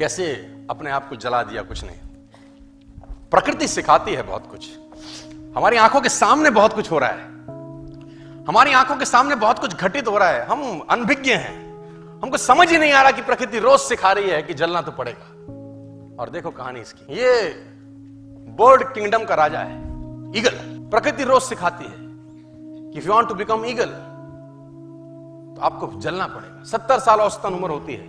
कैसे अपने आप को जला दिया, कुछ नहीं। प्रकृति सिखाती है बहुत कुछ। हमारी आंखों के सामने बहुत कुछ हो रहा है, हमारी आंखों के सामने बहुत कुछ घटित हो रहा है, हम अनभिज्ञ हैं, हमको समझ ही नहीं आ रहा कि प्रकृति रोज सिखा रही है कि जलना तो पड़ेगा। और देखो कहानी इसकी, ये बर्ड किंगडम का राजा है, ईगल। प्रकृति रोज सिखाती है कि if you want to become eagle तो आपको जलना पड़ेगा। 70 साल औसतन उम्र होती है,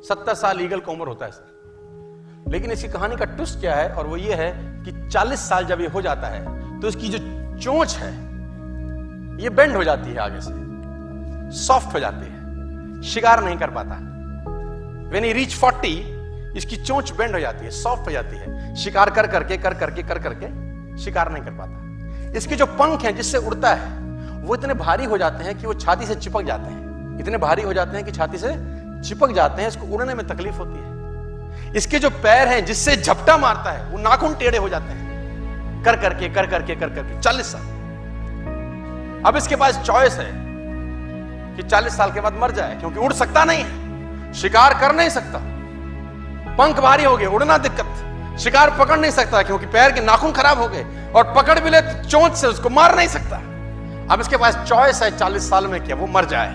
70 साल ईगल का उम्र होता है सर। लेकिन इसकी कहानी का ट्विस्ट क्या है, और वो ये है कि 40 साल जब ये हो जाता है तो इसकी जो चोंच है ये बेंड हो जाती है, आगे से सॉफ्ट हो जाती है, शिकार नहीं कर पाता। When he reach 40, इसकी चोंच बेंड हो जाती है, सॉफ्ट हो जाती है, शिकार कर करके शिकार नहीं कर पाता। इसके जो पंख हैं जिससे उड़ता है वो इतने भारी हो जाते हैं कि वो छाती से चिपक जाते हैं, इतने भारी हो जाते हैं कि छाती से चिपक जाते हैं, इसको उड़ने में तकलीफ होती है। इसके जो पैर हैं जिससे झपटा मारता है वो नाखून टेढ़े हो जाते हैं, कर करके 40 साल। अब इसके पास चॉइस है कि 40 साल के बाद मर जाए, क्योंकि उड़ सकता नहीं है, शिकार कर नहीं सकता, पंख भारी हो गए, उड़ना दिक्कत, शिकार पकड़ नहीं सकता क्योंकि पैर के नाखून खराब हो गए, और पकड़ भी ले तो चोंच से उसको मार नहीं सकता। अब इसके पास चॉइस है 40 साल में क्या वो मर जाए।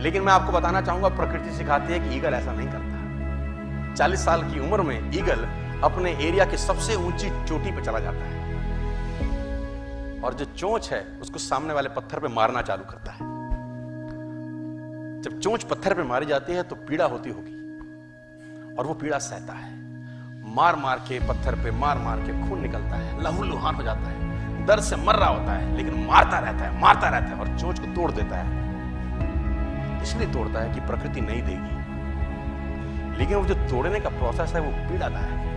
लेकिन मैं आपको बताना चाहूंगा, प्रकृति सिखाती है कि ईगल ऐसा नहीं करता। 40 साल की उम्र में ईगल अपने एरिया की सबसे ऊंची चोटी पर चला जाता है, और जो चोंच है उसको सामने वाले पत्थर पे मारना चालू करता है। जब चोंच पत्थर पे मारी जाती है तो पीड़ा होती होगी, और वो पीड़ा सहता है, मार मार के पत्थर पे मार के खून निकलता है, लहूलुहान हो जाता है, दर्द से मर रहा होता है, लेकिन मारता रहता है और चोंच को तोड़ देता है। इसलिए तोड़ता है कि प्रकृति नहीं देगी, लेकिन वो जो तोड़ने का प्रोसेस है वो पीड़ादायक है।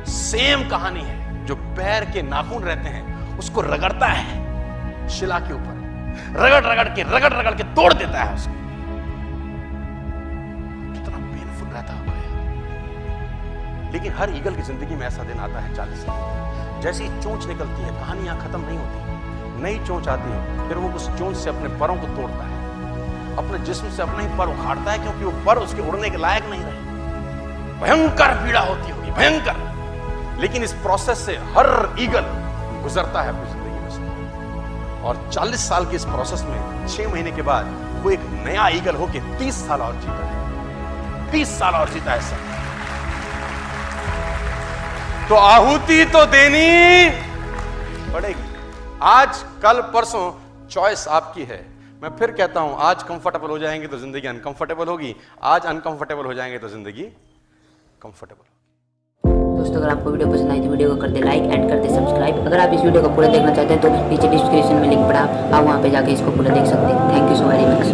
सेम कहानी है, जो पैर के नाखून रहते हैं उसको रगड़ता है शिला के ऊपर, रगड़ के तोड़ देता है उसको। कितना पेनफुल रहता होगा यार। लेकिन हर ईगल की जिंदगी में ऐसा दिन आता है 40 साल। जैसे ही चोंच निकलती है कहानी यहां खत्म नहीं होती, नई चोंच आती है, फिर वो उस चोंच से अपने परों को तोड़ता है, अपने जिस्म से अपने ही पर उखाड़ता है, क्योंकि वो पर उसके उड़ने के लायक नहीं रहे। भयंकर पीड़ा होती होगी, भयंकर। लेकिन इस प्रोसेस से हर ईगल गुजरता है अपनी जिंदगी में से, और 40 साल के इस प्रोसेस में 6 महीने के बाद वो एक नया ईगल होके 30 साल और जीता है, 30 साल और जीता है सर। तो आहुति तो देनी पड़ेगी। आज कल परसों चॉइस आपकी है। मैं फिर कहता हूं, आज कंफर्टेबल हो जाएंगे तो जिंदगी अनकंफर्टेबल होगी, आज अनकंफर्टेबल हो जाएंगे तो जिंदगी कंफर्टेबल होगी। दोस्तों, अगर आपको वीडियो पसंद आई तो वीडियो को कर दे लाइक एंड कर दे सब्सक्राइब। अगर आप इस वीडियो को पूरा देखना चाहते हैं तो नीचे डिस्क्रिप्शन में लिंक पड़ा, आप वहां पे जाके इसको पूरा देख सकते हैं। Thank you so very much.